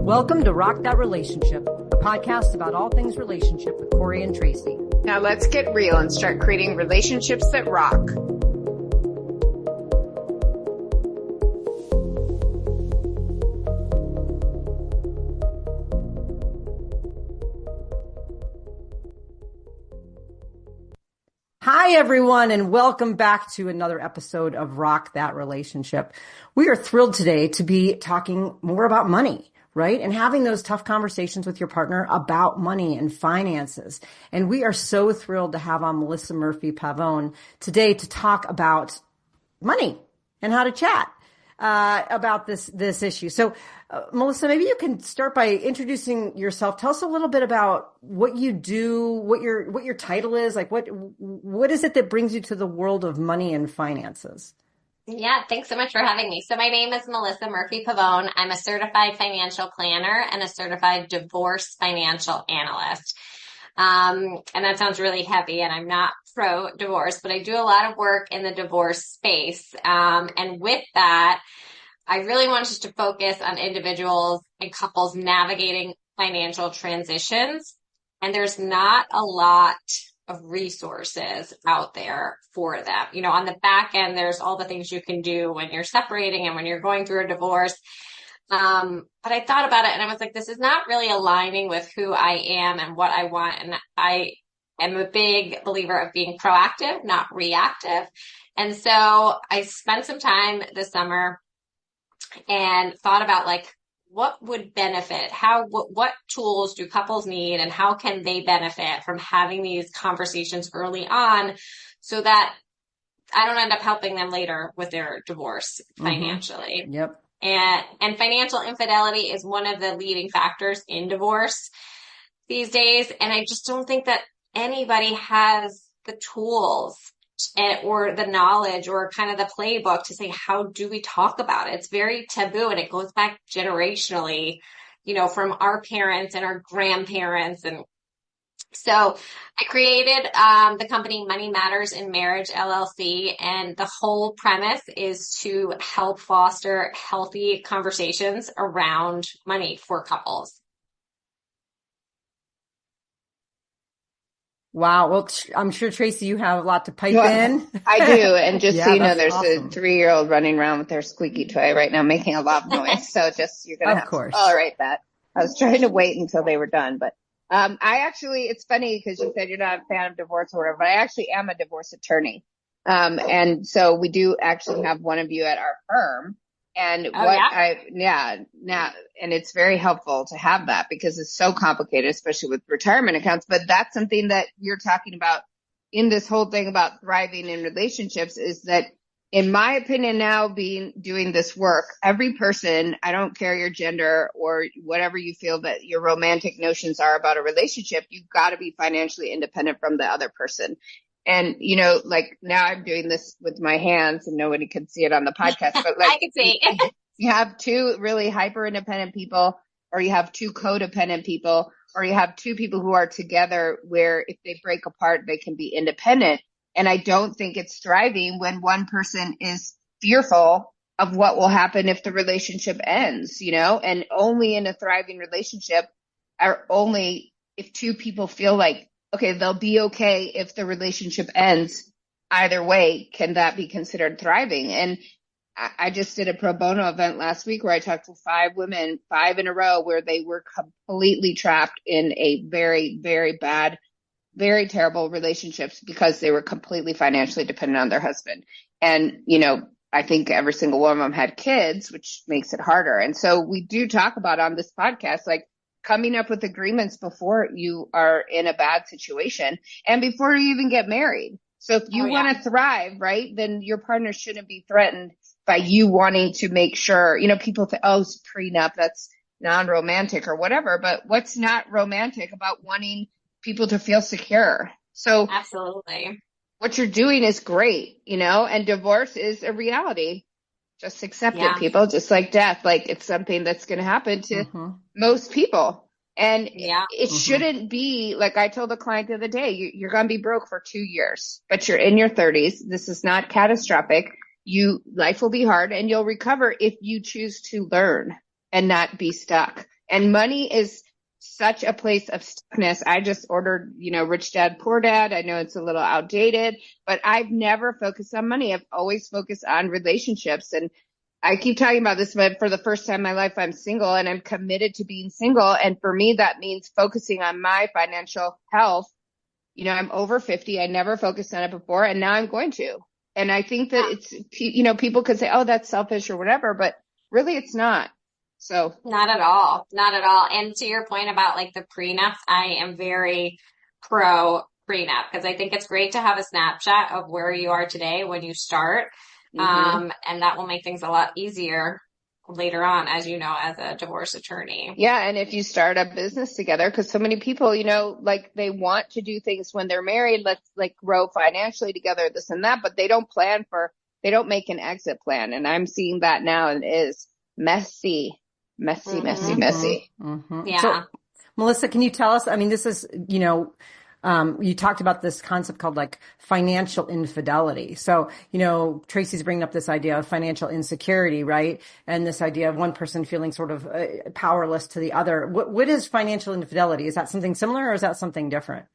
Welcome to Rock That Relationship, a podcast about all things relationship with Corey and Tracy. Now let's get real and start creating relationships that rock. Hi, everyone, and welcome back to another episode of Rock That Relationship. We are thrilled today to be talking more about money, right? And having those tough conversations with your partner about money and finances. And we are so thrilled to have on Melissa Murphy Pavone today to talk about money and how to chat about this issue. So, Melissa, maybe you can start by introducing yourself. Tell us a little bit about what you do, what your title is, like what is it that brings you to the world of money and finances? Yeah, thanks so much for having me. So my name is Melissa Murphy Pavone. I'm a certified financial planner and a certified divorce financial analyst. And that sounds really heavy, and I'm not pro-divorce, but I do a lot of work in the divorce space. And with that, I really wanted to focus on individuals and couples navigating financial transitions. And there's not a lot of resources out there for them. You know, on the back end, there's all the things you can do when you're separating and when you're going through a divorce. But I thought about it and I was like, this is not really aligning with who I am and what I want. And I am a big believer of being proactive, not reactive. And so I spent some time this summer and thought about like, what would benefit? What tools do couples need and how can they benefit from having these conversations early on so that I don't end up helping them later with their divorce financially. Mm-hmm. Yep. And financial infidelity is one of the leading factors in divorce these days. And I just don't think that anybody has the tools or the knowledge or kind of the playbook to say, how do we talk about it? It's very taboo and it goes back generationally, you know, from our parents and our grandparents. And so I created the company Money Matters in Marriage, LLC. And the whole premise is to help foster healthy conversations around money for couples. Wow. Well, I'm sure, Tracy, you have a lot to pipe in. I do. And just so you know, there's awesome. A 3-year-old running around with their squeaky toy right now, making a lot of noise. So just, you're going to have to tolerate that. I was trying to wait until they were done. But it's funny because you said you're not a fan of divorce or whatever, but I actually am a divorce attorney. And so we do actually have one of you at our firm. And and it's very helpful to have that because it's so complicated, especially with retirement accounts. But that's something that you're talking about in this whole thing about thriving in relationships is that, in my opinion, now doing this work, every person, I don't care your gender or whatever you feel that your romantic notions are about a relationship, you've got to be financially independent from the other person. And, you know, like now I'm doing this with my hands and nobody can see it on the podcast, but like I can see. You have two really hyper independent people, or you have two codependent people, or you have two people who are together where if they break apart, they can be independent. And I don't think it's thriving when one person is fearful of what will happen if the relationship ends, you know, and only in a thriving relationship are only if two people feel like, okay, they'll be okay if the relationship ends either way. Can that be considered thriving? And I just did a pro bono event last week where I talked to 5 women, 5 in a row, where they were completely trapped in a very, very bad, very terrible relationships because they were completely financially dependent on their husband. And, you know, I think every single one of them had kids, which makes it harder. And so we do talk about on this podcast, like, coming up with agreements before you are in a bad situation and before you even get married. So if you want to thrive, right, then your partner shouldn't be threatened by you wanting to make sure, you know, people think, oh, it's prenup, that's non-romantic or whatever. But what's not romantic about wanting people to feel secure? So absolutely, what you're doing is great, you know, and divorce is a reality. Just accept it, people, just like death. Like, it's something that's going to happen to most people. And it shouldn't be like I told a client the other day, you're going to be broke for 2 years, but you're in your 30s. This is not catastrophic. Life will be hard and you'll recover if you choose to learn and not be stuck. And money is such a place of stuckness. I just ordered, Rich Dad, Poor Dad. I know it's a little outdated, but I've never focused on money. I've always focused on relationships. And I keep talking about this, but for the first time in my life, I'm single and I'm committed to being single. And for me, that means focusing on my financial health. I'm over 50. I never focused on it before, and now I'm going to. And I think that it's, people could say, oh, that's selfish or whatever, but really it's not. So not at all. Not at all. And to your point about like the prenups, I am very pro prenup because I think it's great to have a snapshot of where you are today when you start. And that will make things a lot easier later on, as you know, as a divorce attorney. Yeah. And if you start a business together, because so many people, like they want to do things when they're married, let's like grow financially together, this and that, but they don't make an exit plan. And I'm seeing that now, and it is messy. Yeah. So, Melissa, can you tell us, I mean, this is, you talked about this concept called like financial infidelity. So, Tracy's bringing up this idea of financial insecurity, right? And this idea of one person feeling sort of powerless to the other. What is financial infidelity? Is that something similar or is that something different?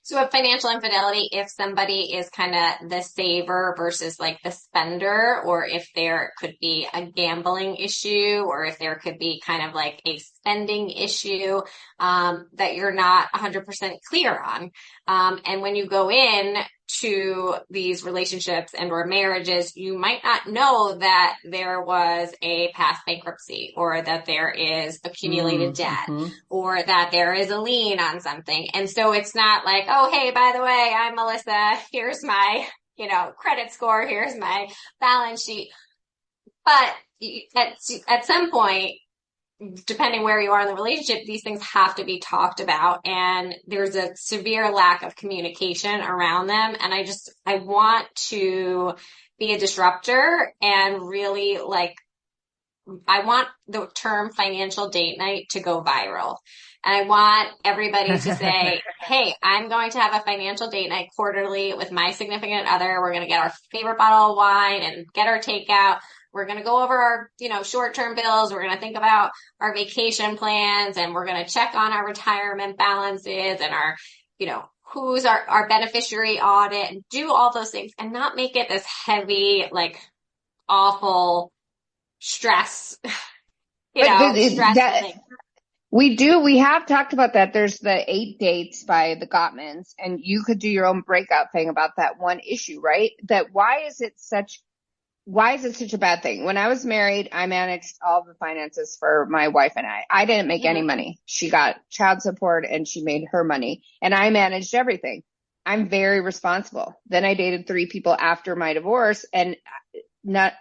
So a financial infidelity, if somebody is kind of the saver versus like the spender, or if there could be a gambling issue, or if there could be kind of like a spending issue, that you're not 100% clear on. And when you go in to these relationships and or marriages, you might not know that there was a past bankruptcy, or that there is accumulated debt, or that there is a lien on something. And so it's not like, oh, hey, by the way, I'm Melissa. Here's my, credit score. Here's my balance sheet. But at some point, depending where you are in the relationship, these things have to be talked about. And there's a severe lack of communication around them. And I want to be a disruptor and really I want the term financial date night to go viral. And I want everybody to say, hey, I'm going to have a financial date night quarterly with my significant other. We're going to get our favorite bottle of wine and get our takeout. We're going to go over our, short-term bills. We're going to think about our vacation plans, and we're going to check on our retirement balances and our, who's our beneficiary audit, and do all those things and not make it this heavy, awful stress, stress thing. We have talked about that. There's the 8 dates by the Gottmans, and you could do your own breakout thing about that one issue, right? Why is it such a bad thing? When I was married, I managed all the finances for my wife and I. I didn't make any money. She got child support and she made her money, and I managed everything. I'm very responsible. Then I dated 3 people after my divorce, and not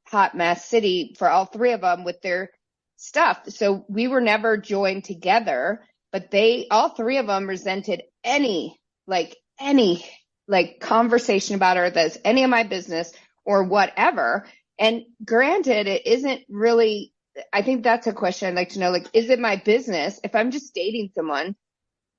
hot mess city for all 3 of them with their stuff. So we were never joined together, but all 3 of them resented any conversation about her that's any of my business or whatever. And granted, it isn't really, I think that's a question I'd like to know, is it my business if I'm just dating someone?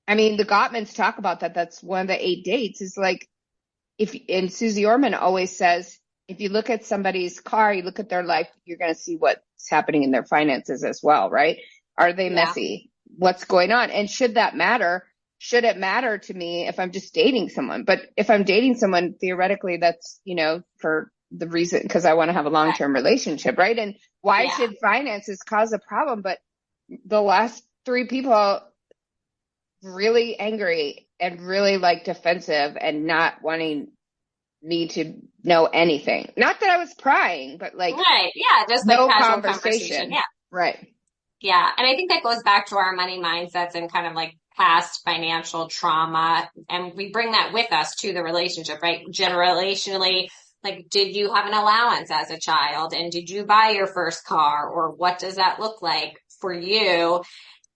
I mean, the Gottmans talk about that. That's one of the 8 dates is and Susie Orman always says, if you look at somebody's car, you look at their life, you're going to see what's happening in their finances as well, right? Are they messy? What's going on? And should that matter? Should it matter to me if I'm just dating someone? But if I'm dating someone, theoretically, that's, for the reason, because I want to have a long-term relationship, right? And why should finances cause a problem? But the last 3 people really angry and really defensive and not wanting me to know anything. Not that I was prying, but right. Yeah. Just no casual conversation. Yeah. Right. Yeah. And I think that goes back to our money mindsets and kind of past financial trauma. And we bring that with us to the relationship, right? Generationally, did you have an allowance as a child? And did you buy your first car? Or what does that look like for you?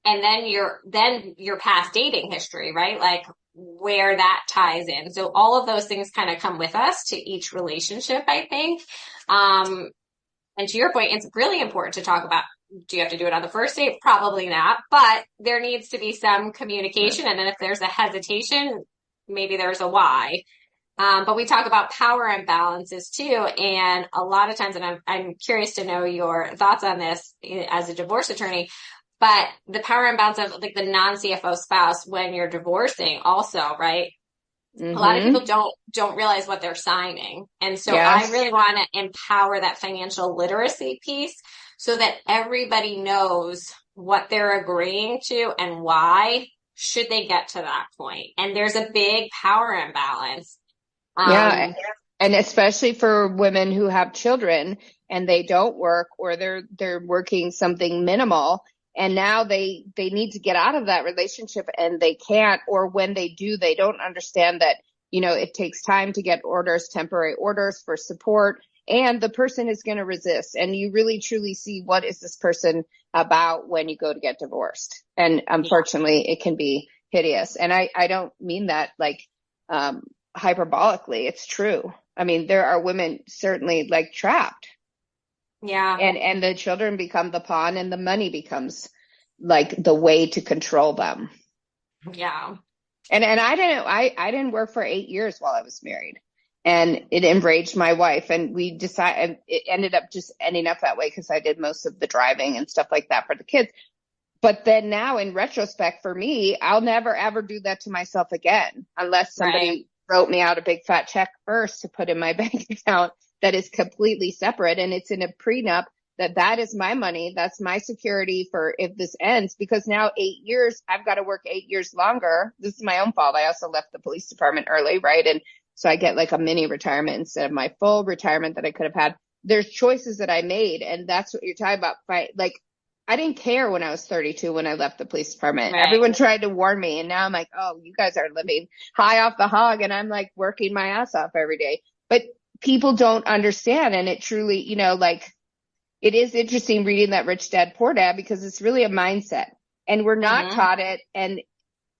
And then your past dating history, right? Where that ties in. So all of those things kind of come with us to each relationship, I think. And to your point, it's really important to talk about, do you have to do it on the first date? Probably not, but there needs to be some communication. And then if there's a hesitation, maybe there's a why. But we talk about power imbalances too. And a lot of times, and I'm curious to know your thoughts on this as a divorce attorney, But the power imbalance of like the non-CFO spouse when you're divorcing also, right? A lot of Mm-hmm. people don't realize what they're signing. And so I Yes. really want to empower that financial literacy piece so that everybody knows what they're agreeing to and why should they get to that point. And there's a big power imbalance. Yeah. And especially for women who have children and they don't work, or they're working something minimal, and now they need to get out of that relationship and they can't, or when they do, they don't understand that, it takes time to get orders, temporary orders for support, and the person is going to resist. And you really truly see what is this person about when you go to get divorced. And unfortunately, it can be hideous. And I don't mean that like hyperbolically. It's true. I mean, there are women certainly like trapped. Yeah. And the children become the pawn and the money becomes like the way to control them. Yeah. And I didn't work for 8 years while I was married, and it enraged my wife, and we decided it ended up just ending up that way because I did most of the driving and stuff like that for the kids. But then now in retrospect, for me, I'll never ever do that to myself again unless somebody wrote me out a big fat check first to put in my bank account that is completely separate, and it's in a prenup that is my money. That's my security for if this ends, because now 8 years, I've got to work 8 years longer. This is my own fault. I also left the police department early, right? And so I get like a mini retirement instead of my full retirement that I could have had. There's choices that I made, and that's what you're talking about. Like, I didn't care when I was 32 when I left the police department. Right. Everyone tried to warn me, and now I'm like, oh, you guys are living high off the hog, and I'm like working my ass off every day. But people don't understand, and it truly, like, it is interesting reading that Rich Dad Poor Dad, because it's really a mindset, and we're not taught it, and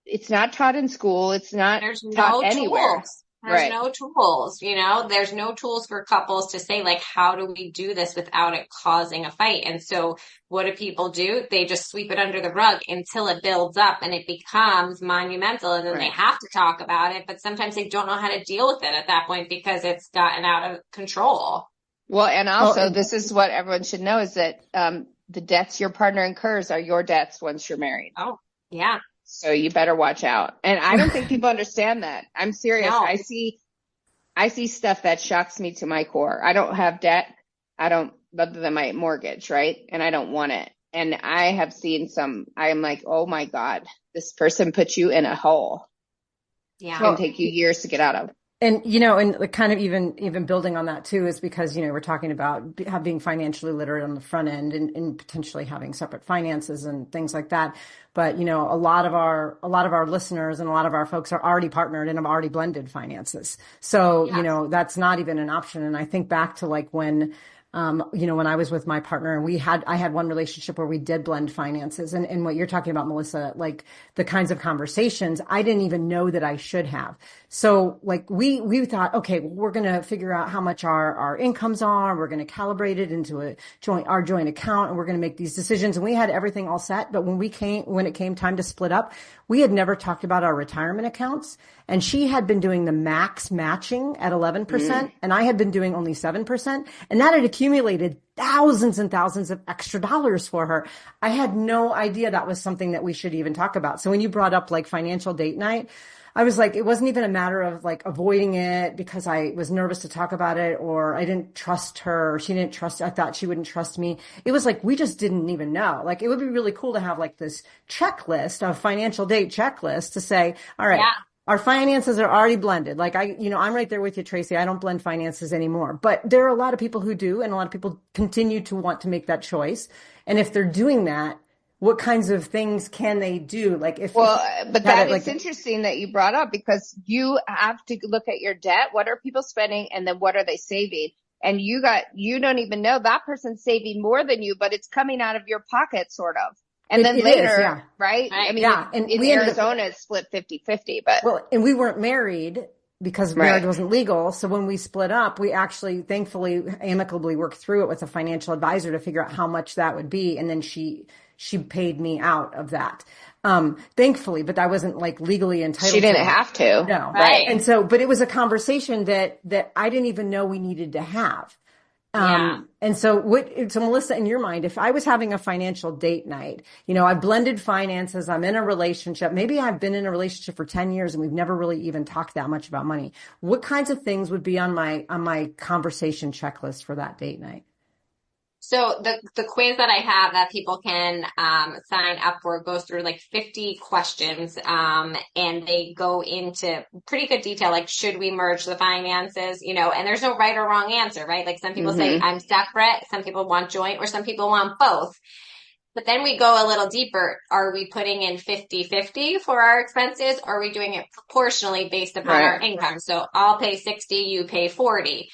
it's not taught in school. It's not taught anywhere. There's no tools, there's no tools for couples to say, like, how do we do this without it causing a fight? And so what do people do? They just sweep it under the rug until it builds up and it becomes monumental, and then they have to talk about it. But sometimes they don't know how to deal with it at that point because it's gotten out of control. Well, and also this is what everyone should know, is that the debts your partner incurs are your debts once you're married. Oh, yeah. So you better watch out. And I don't think people understand that. I'm serious. No. I see stuff that shocks me to my core. I don't have debt. other than my mortgage, right? And I don't want it. And I have seen I am like, oh my God, this person put you in a hole. Yeah. It's going to take you years to get out of. And, and kind of even building on that too, is because, we're talking about being financially literate on the front end and potentially having separate finances and things like that. But, a lot of our listeners and a lot of our folks are already partnered and have already blended finances. So, yes. That's not even an option. And I think back to like when I was with my partner and I had one relationship where we did blend finances, and what you're talking about, Melissa, like the kinds of conversations I didn't even know that I should have. So like we thought, okay, we're going to figure out how much our incomes are. We're going to calibrate it into our joint account, and we're going to make these decisions. And we had everything all set. But when it came time to split up, we had never talked about our retirement accounts. And she had been doing the max matching at 11%, and I had been doing only 7%. And that had accumulated thousands and thousands of extra dollars for her. I had no idea that was something that we should even talk about. So when you brought up like financial date night, I was like, it wasn't even a matter of like avoiding it because I was nervous to talk about it, or I didn't trust her, or I thought she wouldn't trust me. It was like, we just didn't even know. Like, it would be really cool to have like this checklist, a financial date checklist to say, all right, our finances are already blended. Like I'm right there with you, Tracy. I don't blend finances anymore, but there are a lot of people who do, and a lot of people continue to want to make that choice. And if they're doing that, what kinds of things can they do? Like but that is interesting that you brought up, because you have to look at your debt. What are people spending? And then what are they saving? And you don't even know that person's saving more than you, but it's coming out of your pocket sort of. And then later, right? I mean, and in Arizona, it's split 50-50, and we weren't married because marriage wasn't legal. So when we split up, we actually, thankfully, amicably worked through it with a financial advisor to figure out how much that would be. And then she paid me out of that. Thankfully, but I wasn't like legally entitled. She didn't have to. No. Right. And so, but it was a conversation that I didn't even know we needed to have. Yeah. And so Melissa, in your mind, if I was having a financial date night, I blended finances, I'm in a relationship, maybe I've been in a relationship for 10 years and we've never really even talked that much about money. What kinds of things would be on my conversation checklist for that date night? So the quiz that I have that people can sign up for goes through like 50 questions, and they go into pretty good detail, like should we merge the finances, and there's no right or wrong answer, right? Like some people say I'm separate, some people want joint, or some people want both. But then we go a little deeper. Are we putting in 50-50 for our expenses, or are we doing it proportionally based upon our income? So I'll pay 60, you pay 40,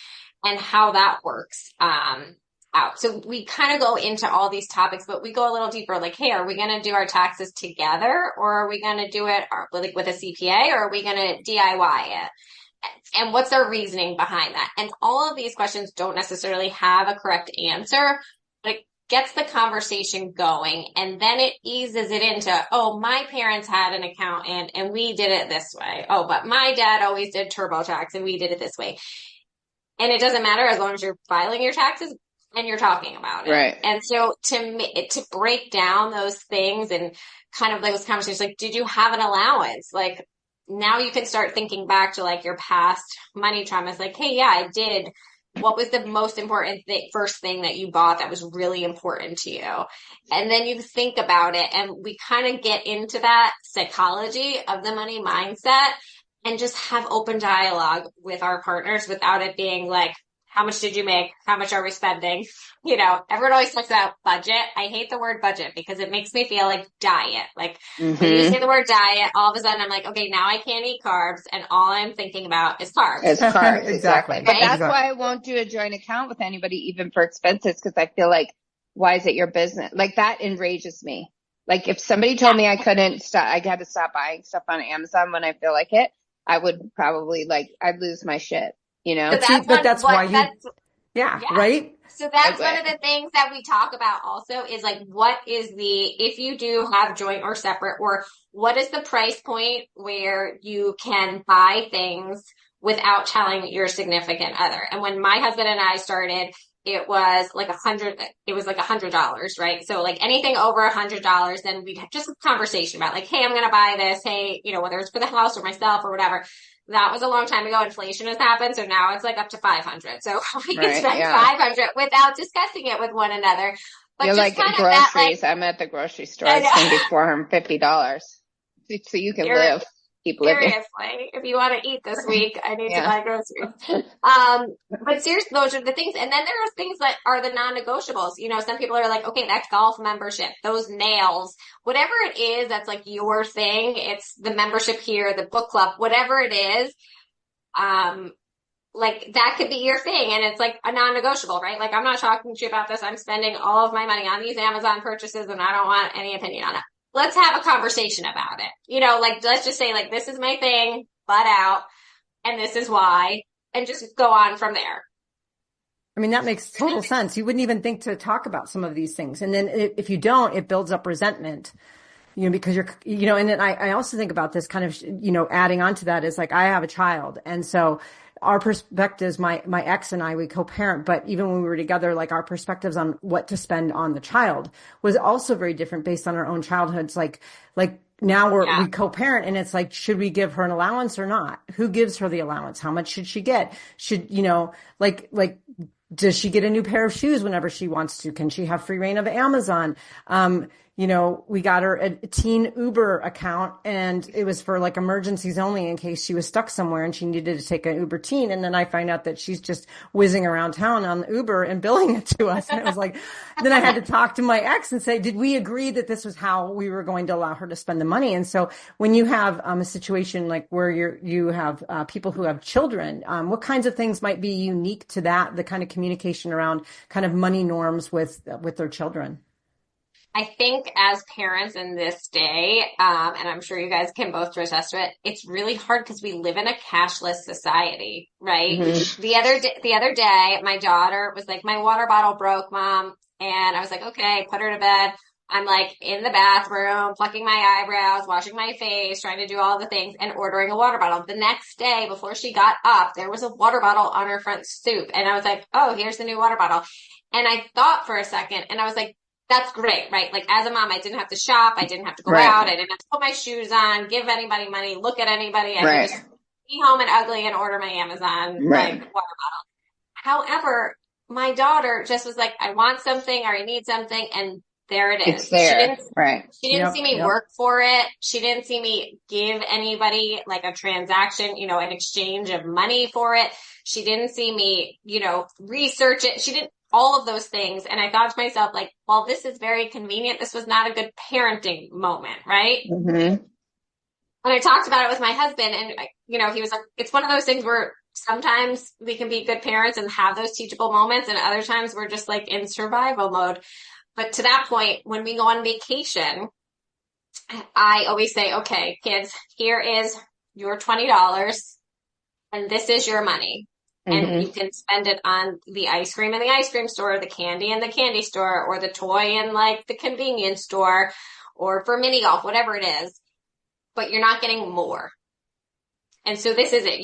and how that works. Out. So we kind of go into all these topics, but we go a little deeper, like, hey, are we going to do our taxes together, or are we going to do it like with a CPA, or are we going to DIY it? And what's our reasoning behind that? And all of these questions don't necessarily have a correct answer, but it gets the conversation going, and then it eases it into, oh, my parents had an accountant and we did it this way. Oh, but my dad always did TurboTax and we did it this way. And it doesn't matter as long as you're filing your taxes and you're talking about it. Right. And so to break down those things and kind of those conversations, like, did you have an allowance? Like, now you can start thinking back to like your past money traumas. Like, hey, yeah, I did. What was the most important first thing that you bought that was really important to you? And then you think about it, and we kind of get into that psychology of the money mindset and just have open dialogue with our partners without it being like, how much did you make? How much are we spending? Everyone always talks about budget. I hate the word budget because it makes me feel like diet. Like when you say the word diet, all of a sudden I'm like, okay, now I can't eat carbs, and all I'm thinking about is carbs. It's carbs, exactly. Right? But that's why I won't do a joint account with anybody, even for expenses, because I feel like, why is it your business? Like that enrages me. Like if somebody told me I couldn't stop, I had to stop buying stuff on Amazon when I feel like it, I would probably I'd lose my shit. But that's why right? So that's one of the things that we talk about also is like, what is if you do have joint or separate, or what is the price point where you can buy things without telling your significant other? And when my husband and I started, it was like $100, right? So like anything over $100, then we'd have just a conversation about like, hey, I'm going to buy this. Hey, whether it's for the house or myself or whatever. That was a long time ago. Inflation has happened. So now it's like up to 500. So we can spend 500 without discussing it with one another. But you're like groceries. I'm at the grocery store. It's going to be $450. So you can keep living. Seriously, if you want to eat this week, I need to buy groceries. But seriously, those are the things. And then there are things that are the non-negotiables. Some people are like, okay, that golf membership, those nails, whatever it is, that's like your thing. It's the membership here, the book club, whatever it is. Like that could be your thing, and it's like a non-negotiable, right? Like I'm not talking to you about this. I'm spending all of my money on these Amazon purchases, and I don't want any opinion on it. Let's have a conversation about it. Let's just say this is my thing, butt out, and this is why, and just go on from there. I mean, that makes total sense. You wouldn't even think to talk about some of these things. And then if you don't, it builds up resentment, because and then I also think about this kind of, adding on to that is like, I have a child. And so our perspectives, my ex and I, we co-parent, but even when we were together, like our perspectives on what to spend on the child was also very different based on our own childhoods. Like now we co-parent, and it's like, should we give her an allowance or not? Who gives her the allowance? How much should she get? Should, does she get a new pair of shoes whenever she wants to? Can she have free reign of Amazon? We got her a teen Uber account, and it was for like emergencies only in case she was stuck somewhere and she needed to take an Uber teen. And then I find out that she's just whizzing around town on the Uber and billing it to us. And it was like, then I had to talk to my ex and say, did we agree that this was how we were going to allow her to spend the money? And so when you have a situation like where you have people who have children, what kinds of things might be unique to that, the kind of communication around kind of money norms with their children? I think as parents in this day, and I'm sure you guys can both attest to it, it's really hard because we live in a cashless society, right? Mm-hmm. The other day, my daughter was like, my water bottle broke, Mom. And I was like, okay, put her to bed. I'm like in the bathroom, plucking my eyebrows, washing my face, trying to do all the things and ordering a water bottle. The next day before she got up, there was a water bottle on her front stoop. And I was like, oh, here's the new water bottle. And I thought for a second and I was like, that's great, right? Like as a mom, I didn't have to shop. I didn't have to go out. I didn't have to put my shoes on, give anybody money, look at anybody. I could just be home and ugly and order my Amazon like water bottle. However, my daughter just was like, I want something or I need something. And there it is. It's there. She didn't see me work for it. She didn't see me give anybody like a transaction, you know, an exchange of money for it. She didn't see me, you know, research it. She didn't all of those things. And I thought to myself, like, well, this is very convenient. This was not a good parenting moment, right? Mm-hmm. And I talked about it with my husband and, you know, he was like, it's one of those things where sometimes we can be good parents and have those teachable moments. And other times we're just like in survival mode. But to that point, when we go on vacation, I always say, okay, kids, here is your $20 and this is your money. And you can spend it on the ice cream in the ice cream store, the candy in the candy store, or the toy in like the convenience store, or for mini golf, whatever it is. But you're not getting more. And so this is it.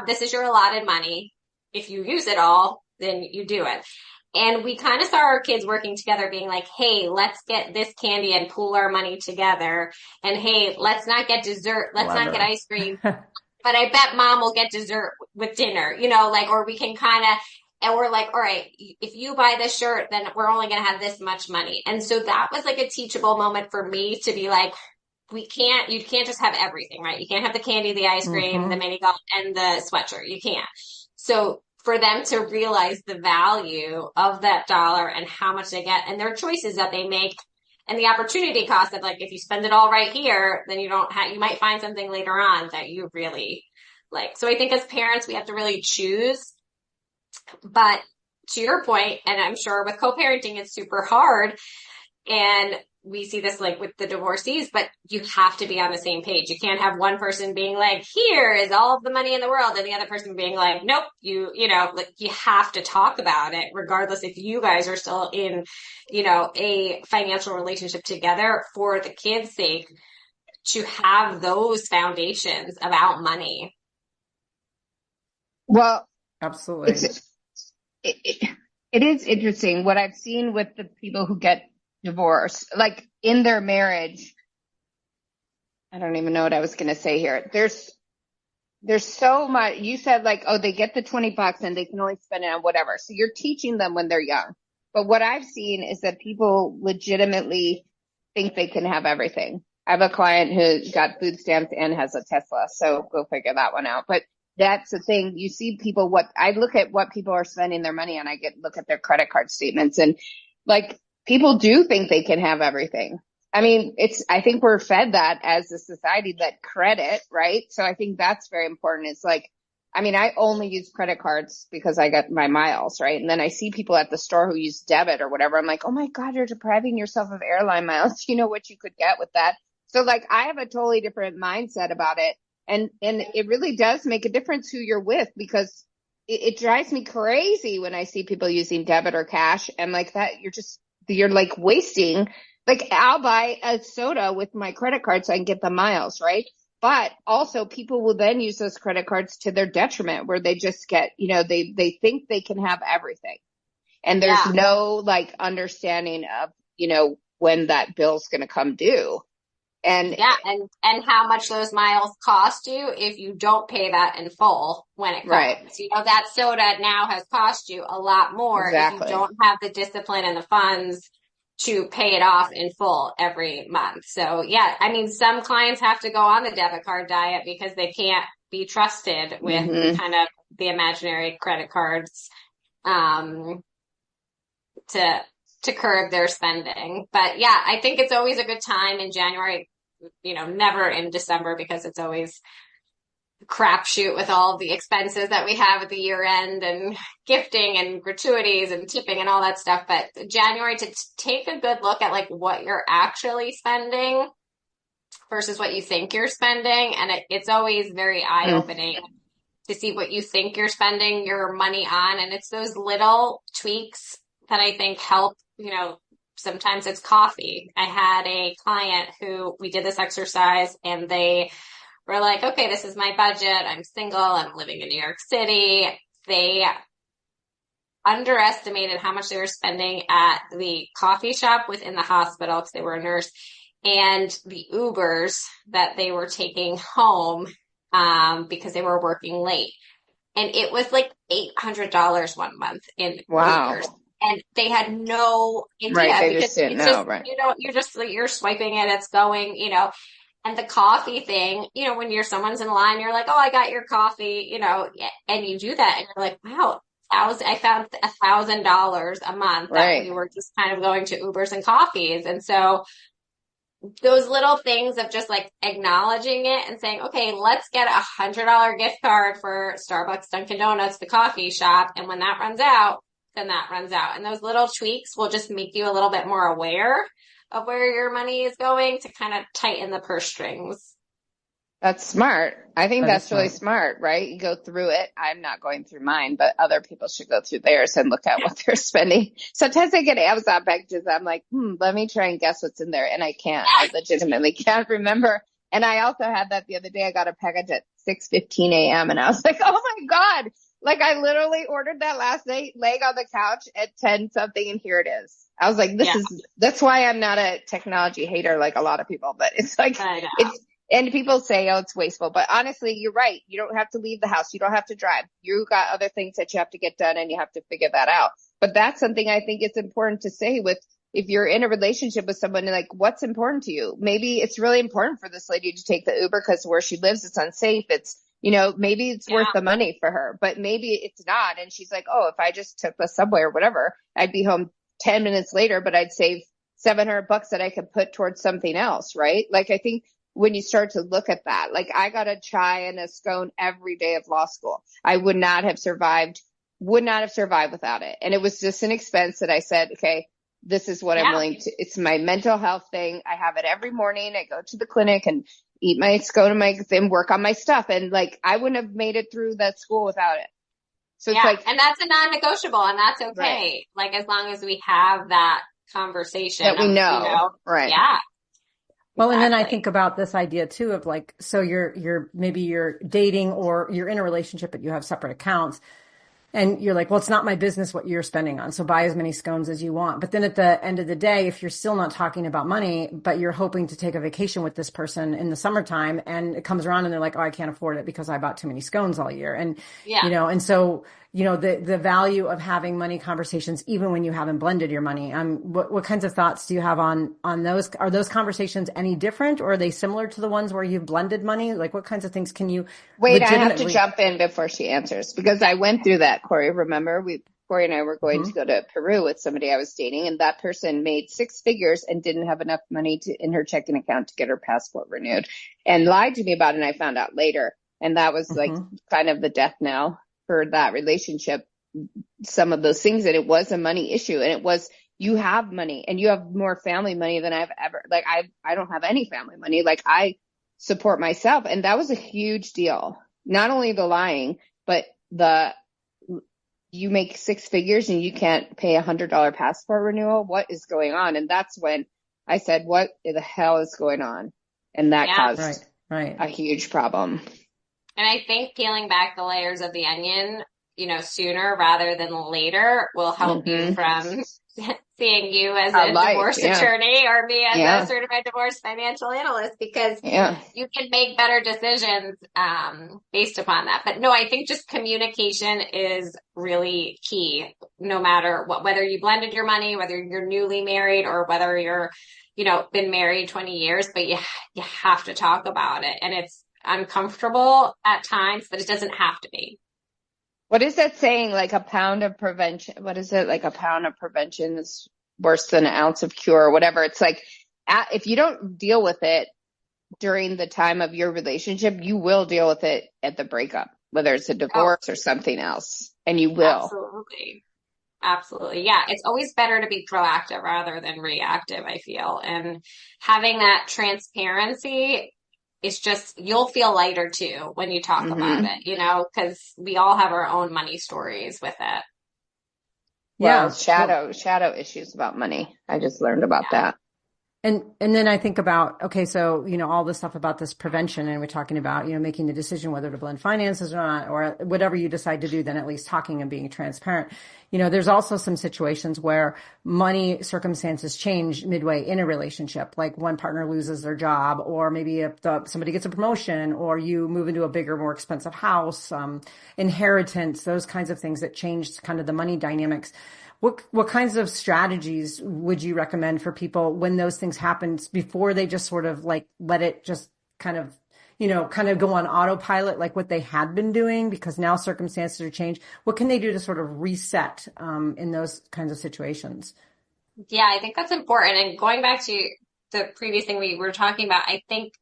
This is your allotted money. If you use it all, then you do it. And we kind of saw our kids working together being like, hey, let's get this candy and pool our money together. And hey, let's not get dessert. Let's not get ice cream. But I bet mom will get dessert with dinner, you know, like, or we can kind of, and we're like, all right, if you buy this shirt, then we're only going to have this much money. And so that was like a teachable moment for me to be like, you can't just have everything, right? You can't have the candy, the ice cream, the mini golf, and the sweatshirt. You can't. So for them to realize the value of that dollar and how much they get and their choices that they make and the opportunity cost of like, if you spend it all right here, then you might find something later on that you really like. So I think as parents, we have to really choose. But to your point, and I'm sure with co-parenting, it's super hard. And we see this like with the divorcees, but you have to be on the same page. You can't have one person being like, here is all of the money in the world. And the other person being like, nope, you know, like you have to talk about it regardless if you guys are still in, you know, a financial relationship together for the kids' sake to have those foundations about money. Well, absolutely. It is interesting what I've seen with the people who get divorce, like in their marriage. I don't even know what I was going to say here. There's so much. You said like, oh, they get the $20 and they can only spend it on whatever. So you're teaching them when they're young. But what I've seen is that people legitimately think they can have everything. I have a client who got food stamps and has a Tesla. So go figure that one out. But that's the thing. You see people, I look at what people are spending their money on. Look at their credit card statements and like, people do think they can have everything. I mean, I think we're fed that as a society, that credit, right? So I think that's very important. It's like, I mean, I only use credit cards because I got my miles, right? And then I see people at the store who use debit or whatever. I'm like, oh my God, you're depriving yourself of airline miles. You know what you could get with that. So like, I have a totally different mindset about it. And it really does make a difference who you're with, because it drives me crazy when I see people using debit or cash and like that. You're like wasting, like I'll buy a soda with my credit card so I can get the miles, right? But also people will then use those credit cards to their detriment, where they just get, you know, they think they can have everything. And there's no like understanding of, you know, when that bill's going to come due. And how much those miles cost you if you don't pay that in full when it comes. Right. You know, that soda now has cost you a lot more if you don't have the discipline and the funds to pay it off in full every month. So yeah, I mean, some clients have to go on the debit card diet because they can't be trusted with kind of the imaginary credit cards, to curb their spending. But yeah, I think it's always a good time in January, you know, never in December, because it's always a crapshoot with all the expenses that we have at the year end and gifting and gratuities and tipping and all that stuff. But January, to take a good look at like what you're actually spending versus what you think you're spending. And it's always very eye-opening to see what you think you're spending your money on. And it's those little tweaks that I think help, you know, sometimes it's coffee. I had a client who we did this exercise and they were like, okay, this is my budget. I'm single. I'm living in New York City. They underestimated how much they were spending at the coffee shop within the hospital because they were a nurse, and the Ubers that they were taking home because they were working late. And it was like $800 one month in Ubers. And they had no idea. Right, they just didn't know, right. You're swiping it, it's going, and the coffee thing, when someone's in line, you're like, oh, I got your coffee, and you do that and you're like, wow, I found $1,000 a month that we were just kind of going to Ubers and coffees. And so those little things of just like acknowledging it and saying, okay, let's get $100 gift card for Starbucks, Dunkin' Donuts, the coffee shop. And when that runs out, then that runs out. And those little tweaks will just make you a little bit more aware of where your money is going to kind of tighten the purse strings. That's smart. I think that's really smart, right? You go through it. I'm not going through mine, but other people should go through theirs and look at what they're spending. Sometimes I get Amazon packages. I'm like, let me try and guess what's in there. And I can't. I legitimately can't remember. And I also had that the other day. I got a package at 6:15 a.m. and I was like, oh my God. Like I literally ordered that last night, laying on the couch at 10 something, and here it is. I was like, that's why I'm not a technology hater like a lot of people, but it's like, and people say, oh, it's wasteful. But honestly, you're right. You don't have to leave the house. You don't have to drive. You got other things that you have to get done and you have to figure that out. But that's something I think it's important to say with, if you're in a relationship with someone, like, what's important to you? Maybe it's really important for this lady to take the Uber because where she lives, it's unsafe. It's, maybe it's worth the money for her, but maybe it's not. And she's like, oh, if I just took the subway or whatever, I'd be home 10 minutes later, but I'd save $700 that I could put towards something else. Right. Like, I think when you start to look at that, like I got a chai and a scone every day of law school. I would not have survived without it. And it was just an expense that I said, okay, this is what I'm willing to, it's my mental health thing. I have it every morning. I go to the clinic and eat my scone and work on my stuff. And like, I wouldn't have made it through that school without it. So it's like, and that's a non-negotiable and that's okay. Right. Like as long as we have that conversation that we know. Right. Yeah. Well, and then I think about this idea too of like, so maybe you're dating or you're in a relationship, but you have separate accounts. And you're like, well, it's not my business what you're spending on. So buy as many scones as you want. But then at the end of the day, if you're still not talking about money, but you're hoping to take a vacation with this person in the summertime and it comes around and they're like, oh, I can't afford it because I bought too many scones all year. And, and so, the value of having money conversations, even when you haven't blended your money. What kinds of thoughts do you have on those? Are those conversations any different or are they similar to the ones where you've blended money? Like what kinds of things can you wait, I have to jump in before she answers because I went through that, Corey. Remember, Corey and I were going to go to Peru with somebody I was dating, and that person made 6 figures and didn't have enough money in her checking account to get her passport renewed and lied to me about it. And I found out later. And that was like kind of the death knell for that relationship, some of those things. And it was a money issue. And it was, you have money and you have more family money than I've ever, like, I don't have any family money. Like I support myself. And that was a huge deal. Not only the lying, but you make 6 figures and you can't pay $100 passport renewal. What is going on? And that's when I said, what the hell is going on? And that caused a huge problem. And I think peeling back the layers of the onion, sooner rather than later will help you from seeing you as a divorce attorney or me as a certified divorce financial analyst, because you can make better decisions based upon that. But no, I think just communication is really key, no matter what, whether you blended your money, whether you're newly married or whether you're, been married 20 years, but you have to talk about it. And it's uncomfortable at times, but it doesn't have to be. What is that saying? Like a pound of prevention. What is it? Like a pound of prevention is worse than an ounce of cure or whatever. It's like, if you don't deal with it during the time of your relationship, you will deal with it at the breakup, whether it's a divorce or something else. And you will. Absolutely. Yeah. It's always better to be proactive rather than reactive, I feel. And having that transparency, it's just, you'll feel lighter too when you talk about it, because we all have our own money stories with it. Well, Yeah. shadow issues about money. I just learned about that. And then I think about, okay, so, all this stuff about this prevention, and we're talking about, making the decision whether to blend finances or not, or whatever you decide to do, then at least talking and being transparent. There's also some situations where money circumstances change midway in a relationship, like one partner loses their job, or maybe if somebody gets a promotion, or you move into a bigger, more expensive house, inheritance, those kinds of things that change kind of the money dynamics. What kinds of strategies would you recommend for people when those things happen before they just sort of like let it just kind of go on autopilot like what they had been doing because now circumstances are changed? What can they do to sort of reset in those kinds of situations? Yeah, I think that's important. And going back to the previous thing we were talking about, I think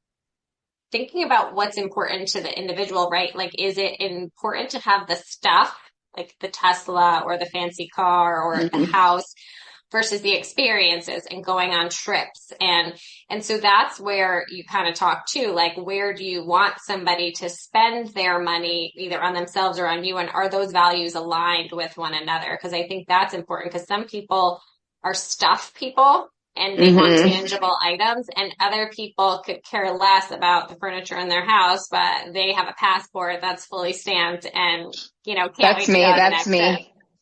thinking about what's important to the individual, right? Like, is it important to have the stuff, like the Tesla or the fancy car or the house, versus the experiences and going on trips? And so that's where you kind of talk too, like, where do you want somebody to spend their money, either on themselves or on you? And are those values aligned with one another? Because I think that's important, because some people are stuff people and they want tangible items, and other people could care less about the furniture in their house, but they have a passport that's fully stamped and, can't wait to go on the next trip.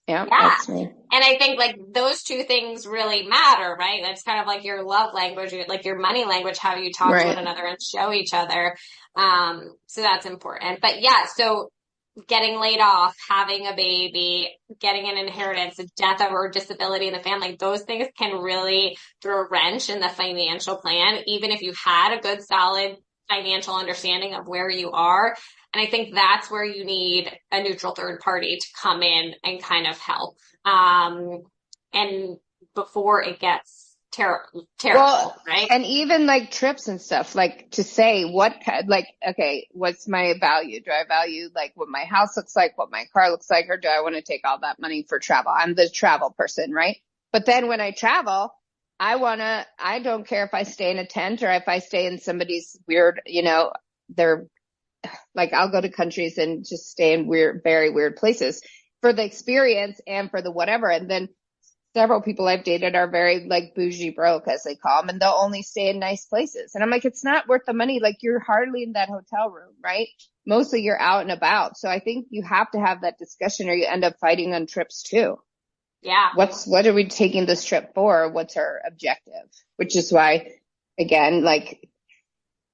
Yeah, that's me. And I think like those two things really matter, right? That's kind of like your love language, like your money language, how you talk to one another and show each other. So that's important. But yeah, so getting laid off, having a baby, getting an inheritance, a death or disability in the family, those things can really throw a wrench in the financial plan, even if you had a good, solid financial understanding of where you are. And I think that's where you need a neutral third party to come in and kind of help. And before it gets terrible, right? And even like trips and stuff, like to say okay, what's my value? Do I value like what my house looks like, what my car looks like, or do I want to take all that money for travel? I'm the travel person, right? But then when I travel, I don't care if I stay in a tent or if I stay in somebody's weird, they're like, I'll go to countries and just stay in very weird places for the experience and for the whatever. And then several people I've dated are very like bougie broke, as they call them, and they'll only stay in nice places. And I'm like, it's not worth the money. Like, you're hardly in that hotel room, right? Mostly you're out and about. So I think you have to have that discussion or you end up fighting on trips too. Yeah. What are we taking this trip for? What's our objective? Which is why, again, like,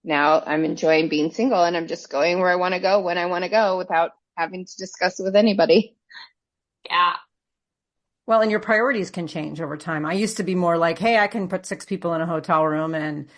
now I'm enjoying being single and I'm just going where I want to go when I want to go without having to discuss it with anybody. Yeah. Well, and your priorities can change over time. I used to be more like, hey, I can put 6 people in a hotel room and,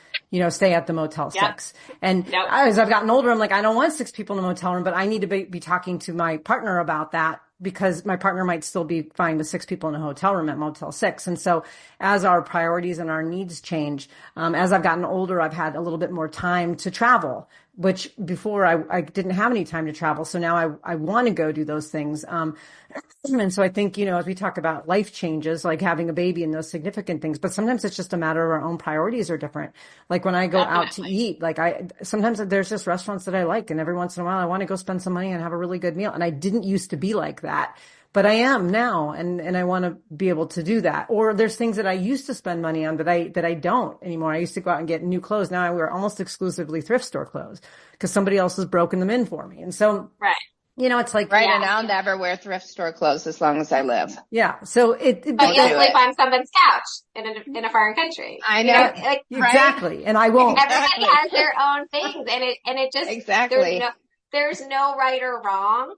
stay at the Motel 6. And as I've gotten older, I'm like, I don't want 6 people in a motel room, but I need to be talking to my partner about that, because my partner might still be fine with 6 people in a hotel room at Motel 6. And so as our priorities and our needs change, as I've gotten older, I've had a little bit more time to travel, which before I didn't have any time to travel. So now I want to go do those things. And so I think, as we talk about life changes, like having a baby and those significant things, but sometimes it's just a matter of our own priorities are different. Like when I go out to eat, like sometimes there's just restaurants that I like, and every once in a while I want to go spend some money and have a really good meal. And I didn't used to be like that, but I am now. And I want to be able to do that. Or there's things that I used to spend money on, that I don't anymore. I used to go out and get new clothes. Now I wear almost exclusively thrift store clothes because somebody else has broken them in for me. And so, it's like, right. And I'll never wear thrift store clothes as long as I live. Yeah. So but you'll sleep on someone's couch in a foreign country. I know. Exactly. Right? And I won't. Everybody has their own things, and it just, exactly. There's no right or wrong,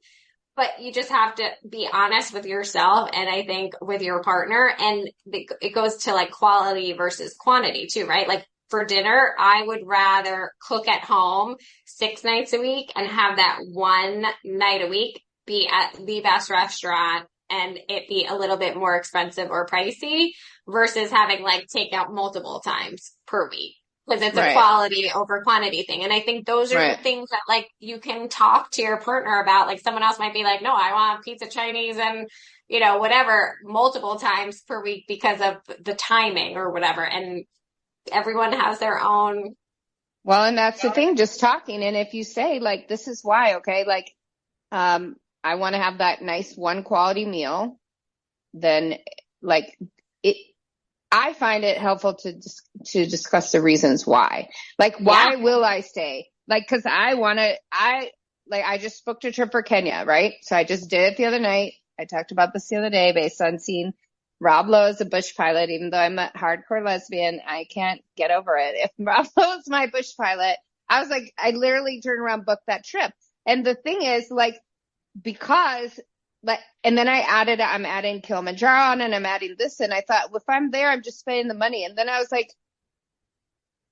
but you just have to be honest with yourself. And I think with your partner, and it goes to like quality versus quantity too, right? Like, for dinner, I would rather cook at home 6 nights a week and have that one night a week be at the best restaurant and it be a little bit more expensive or pricey, versus having like takeout multiple times per week, because it's a quality over quantity thing. And I think those are the things that like you can talk to your partner about. Like, someone else might be like, no, I want pizza, Chinese, and whatever, multiple times per week because of the timing or whatever. And everyone has their own. Well, and that's the thing, just talking. And if you say like, this is why, okay, like, I want to have that nice one quality meal. then like it, I find it helpful to discuss the reasons why. Like, why will I stay? Like, cause I just booked a trip for Kenya, right? So I just did it the other night. I talked about this the other day based on seeing Rob Lowe as a bush pilot. Even though I'm a hardcore lesbian, I can't get over it. If Rob Lowe is my bush pilot, I was like, I literally turned around, booked that trip. And the thing is, like, because like, and then I'm adding Kilimanjaro on, and I'm adding this, and I thought, well, if I'm there, I'm just spending the money. And then I was like,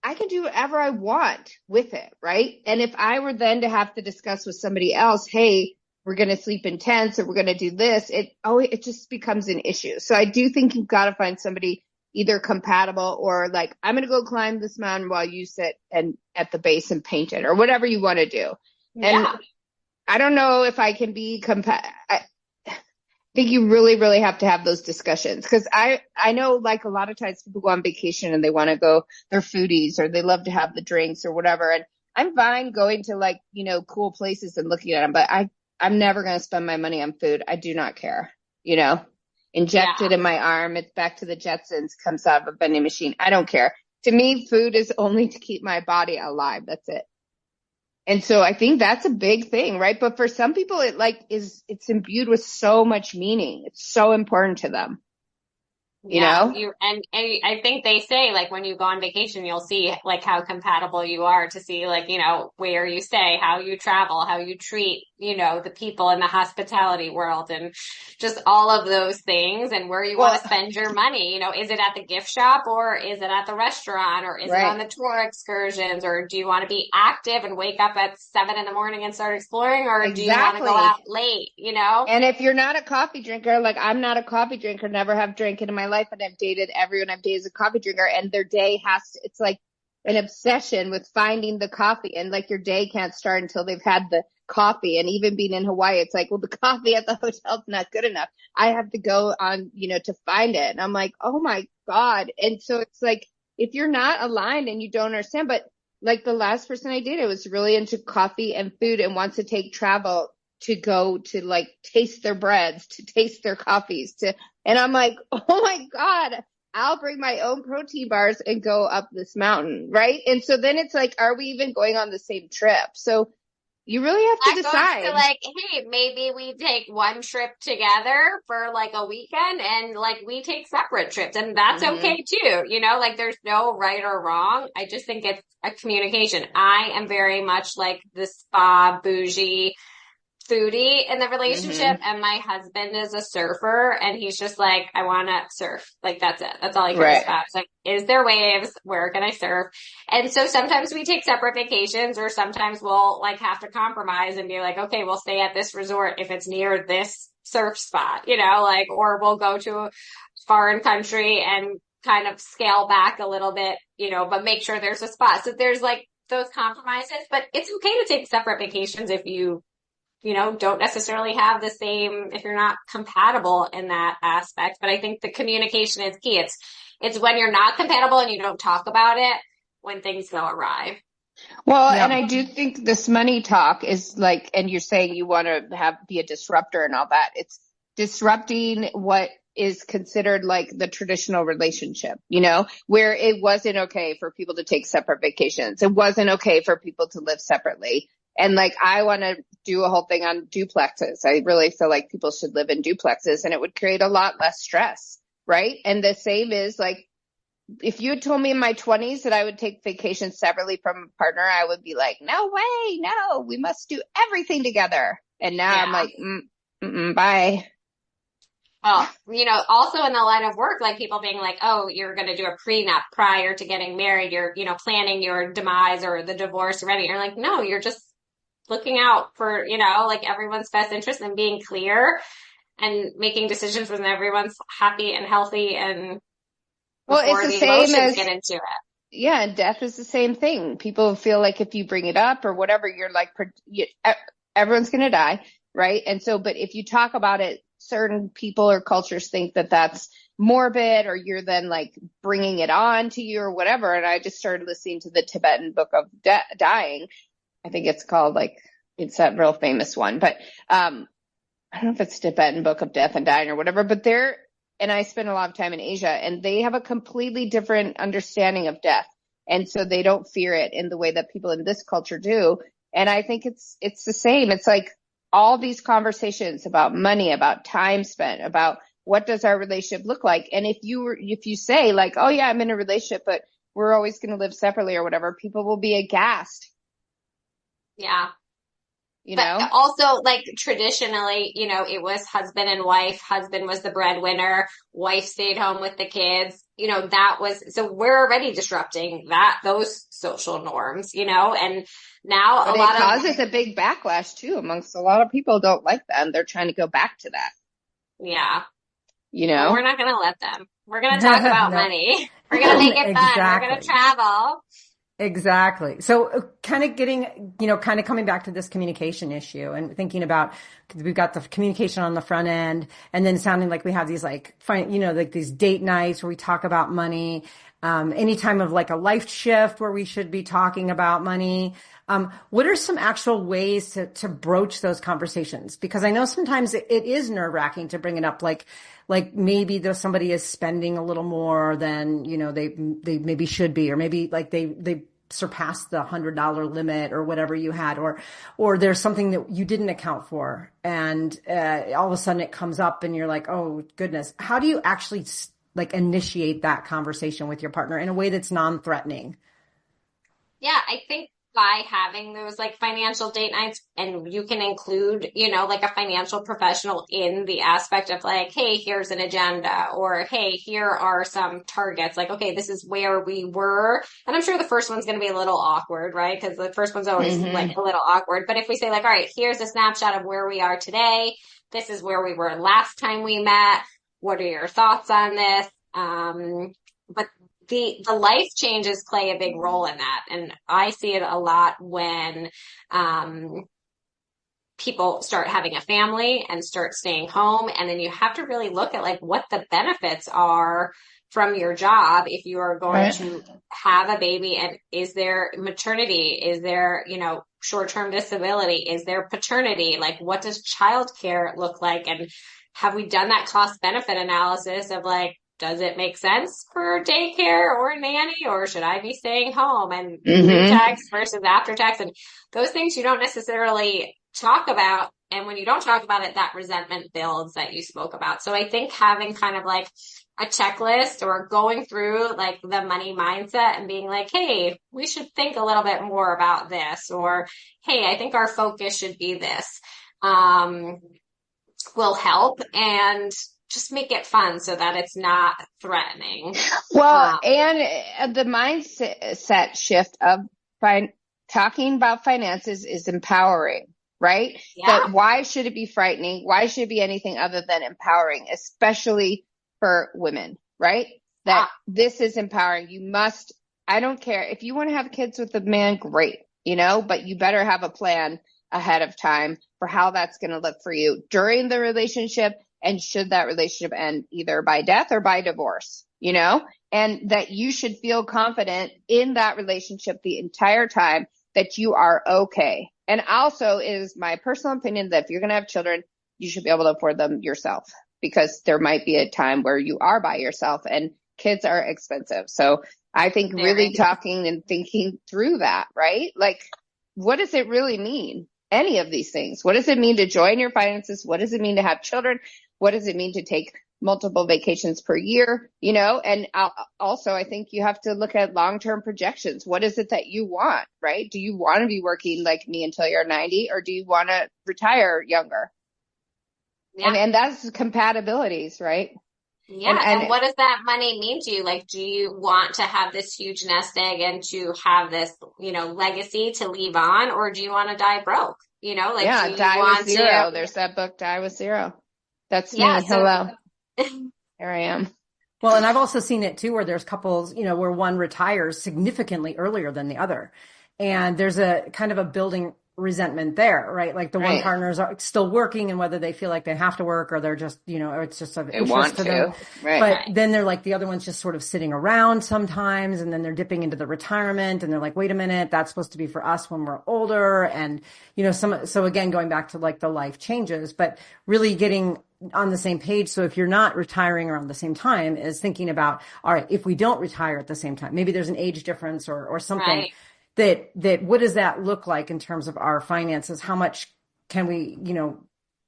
I can do whatever I want with it, right? And if I were then to have to discuss with somebody else, hey, we're going to sleep in tents or we're going to do this, it just becomes an issue. So I do think you've got to find somebody either compatible or like, I'm going to go climb this mountain while you sit and at the base and paint it or whatever you want to do. And I don't know if I can be I think you really, really have to have those discussions because I know like a lot of times people go on vacation and they want to go, they're foodies or they love to have the drinks or whatever. And I'm fine going to like, cool places and looking at them, but I'm never going to spend my money on food. I do not care, injected in my arm. It's back to the Jetsons, comes out of a vending machine. I don't care. To me, food is only to keep my body alive. That's it. And so I think that's a big thing, right? But for some people, it's imbued with so much meaning. It's so important to them. You know? And I think they say like when you go on vacation, you'll see like how compatible you are to see like, where you stay, how you travel, how you treat, the people in the hospitality world and just all of those things and where you want to spend your money. Is it at the gift shop or is it at the restaurant or is it on the tour excursions or do you want to be active and wake up at 7 a.m. and start exploring or do you want to go out late, And if you're not a coffee drinker, like I'm not a coffee drinker, never have drank it in my life, and I've dated everyone I've dated as a coffee drinker, and their day it's like an obsession with finding the coffee, and like your day can't start until they've had the coffee. And even being in Hawaii, it's like, well, the coffee at the hotel's not good enough. I have to go on, to find it. And I'm like, oh my God. And so it's like, if you're not aligned and you don't understand, but like the last person I dated was really into coffee and food and wants to take travel to go to like taste their breads, to taste their coffees, and I'm like, oh my God, I'll bring my own protein bars and go up this mountain. Right. And so then it's like, are we even going on the same trip? So you really have to decide. To like, hey, maybe we take one trip together for like a weekend and like we take separate trips and that's okay too. Like there's no right or wrong. I just think it's a communication. I am very much like the spa bougie foodie in the relationship and my husband is a surfer and he's just like, I want to surf. Like that's it. That's all he cares about. It's like, is there waves? Where can I surf? And so sometimes we take separate vacations or sometimes we'll like have to compromise and be like, okay, we'll stay at this resort if it's near this surf spot, or we'll go to a foreign country and kind of scale back a little bit, but make sure there's a spot. So there's like those compromises, but it's okay to take separate vacations if you don't necessarily have the same, if you're not compatible in that aspect. But I think the communication is key. It's when you're not compatible and you don't talk about it when things go awry. Well, and I do think this money talk is like, and you're saying you want to be a disruptor and all that. It's disrupting what is considered like the traditional relationship, where it wasn't okay for people to take separate vacations. It wasn't okay for people to live separately. And like, I want to do a whole thing on duplexes. I really feel like people should live in duplexes and it would create a lot less stress. Right. And the same is like, if you had told me in my 20s that I would take vacations separately from a partner, I would be like, no way. No, we must do everything together. And now I'm like, bye. Well, also in the line of work, like people being like, oh, you're going to do a prenup prior to getting married. You're, planning your demise or the divorce already. You're like, no, you're just looking out for, like everyone's best interest and being clear and making decisions when everyone's happy and healthy and it's the same as get into it. Yeah. And death is the same thing. People feel like if you bring it up or whatever, you're like, everyone's going to die. Right. And so, but if you talk about it, certain people or cultures think that that's morbid or you're then like bringing it on to you or whatever. And I just started listening to the Tibetan book of dying. I think it's called it's that real famous one, but I don't know if it's Tibetan book of death and dying or whatever, but and I spend a lot of time in Asia, and they have a completely different understanding of death. And so they don't fear it in the way that people in this culture do. And I think it's the same. It's like all these conversations about money, about time spent, about what does our relationship look like? And if you say like, oh yeah, I'm in a relationship, but we're always going to live separately or whatever, people will be aghast. Yeah. But also, like, traditionally, it was husband and wife. Husband was the breadwinner. Wife stayed home with the kids. So we're already disrupting those social norms, and now but it causes a big backlash too amongst a lot of people don't like that. And they're trying to go back to that. Yeah. Well, we're not going to let them. We're going to talk about No. money. We're going to make it fun. Exactly. We're going to travel. Exactly. So kind of kind of coming back to this communication issue and thinking about, we've got the communication on the front end and then sounding like we have these like these date nights where we talk about money, any time of like a life shift where we should be talking about money. What are some actual ways to broach those conversations? Because I know sometimes it is nerve-wracking to bring it up, like maybe somebody is spending a little more than, they maybe should be, or maybe like they surpassed the $100 limit or whatever you had, or there's something that you didn't account for. And, all of a sudden it comes up and you're like, oh goodness, how do you actually like initiate that conversation with your partner in a way that's non-threatening? Yeah, I think by having those like financial date nights, and you can include, like a financial professional in the aspect of like, hey, here's an agenda, or hey, here are some targets. Like, okay, this is where we were. And I'm sure the first one's going to be a little awkward, right? Because the first one's always like a little awkward. But if we say like, all right, here's a snapshot of where we are today. This is where we were last time we met. What are your thoughts on this? But the life changes play a big role in that. And I see it a lot when, people start having a family and start staying home. And then you have to really look at like what the benefits are from your job if you are going to have a baby. And is there maternity? Is there, short-term disability? Is there paternity? Like, what does childcare look like? And have we done that cost benefit analysis of like, does it make sense for daycare or a nanny, or should I be staying home, and pre-tax versus after tax, and those things you don't necessarily talk about. And when you don't talk about it, that resentment builds that you spoke about. So I think having kind of like a checklist or going through like the money mindset and being like, hey, we should think a little bit more about this, or hey, I think our focus should be this, will help. And just make it fun so that it's not threatening. Well, and the mindset shift of talking about finances is empowering, right? Yeah. But why should it be frightening? Why should it be anything other than empowering, especially for women, right? That this is empowering. I don't care if you want to have kids with a man, great, but you better have a plan ahead of time for how that's going to look for you during the relationship. And should that relationship end either by death or by divorce, and that you should feel confident in that relationship the entire time that you are okay. And also it is my personal opinion that if you're going to have children, you should be able to afford them yourself, because there might be a time where you are by yourself and kids are expensive. So I think really talking and thinking through that, right? Like, what does it really mean? Any of these things. What does it mean to join your finances? What does it mean to have children? What does it mean to take multiple vacations per year? And also I think you have to look at long-term projections. What is it that you want, right? Do you want to be working like me until you're 90, or do you want to retire younger? Yeah. And that's compatibilities, right? Yeah. And what does that money mean to you? Like, do you want to have this huge nest egg and to have this, legacy to leave on, or do you want to die broke? Like, yeah, do you die want with zero. to... There's that book, Die with Zero. That's me. Hello. Here I am. Well, and I've also seen it too, where there's couples, where one retires significantly earlier than the other. And there's a kind of a building resentment there, right? Like the one Right. partners are still working and whether they feel like they have to work or they're just, or it's just of They interest want to them. to. Right. But then they're like, the other one's just sort of sitting around sometimes and then they're dipping into the retirement and they're like, wait a minute, that's supposed to be for us when we're older. And, so again, going back to like the life changes, but really getting on the same page. So if you're not retiring around the same time is thinking about, all right, if we don't retire at the same time, maybe there's an age difference or something. Right. That what does that look like in terms of our finances? How much can we,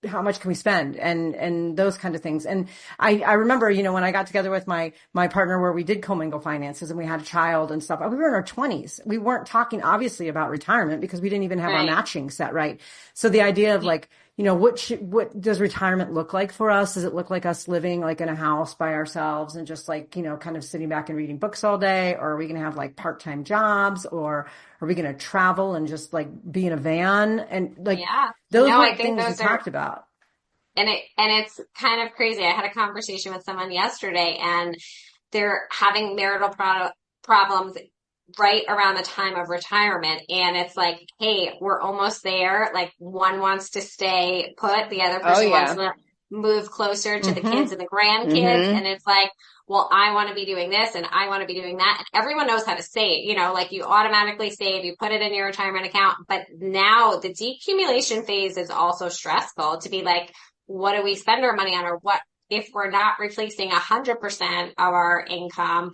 how much can we spend and those kind of things. And I remember, when I got together with my partner where we did commingle finances and we had a child and stuff, we were in our 20s. We weren't talking obviously about retirement because we didn't even have our matching set right. So the idea of like, what does retirement look like for us? Does it look like us living like in a house by ourselves and just like, kind of sitting back and reading books all day? Or are we going to have like part-time jobs, or are we going to travel and just like be in a van? And like, those were things we talked about. And it's kind of crazy. I had a conversation with someone yesterday and they're having marital problems right around the time of retirement. And it's like, hey, we're almost there. Like one wants to stay put. The other person wants to move closer to the kids and the grandkids. And it's like, well, I want to be doing this and I want to be doing that. And everyone knows how to save, like you automatically save, you put it in your retirement account. But now the decumulation phase is also stressful to be like, what do we spend our money on? Or what if we're not replacing 100% of our income?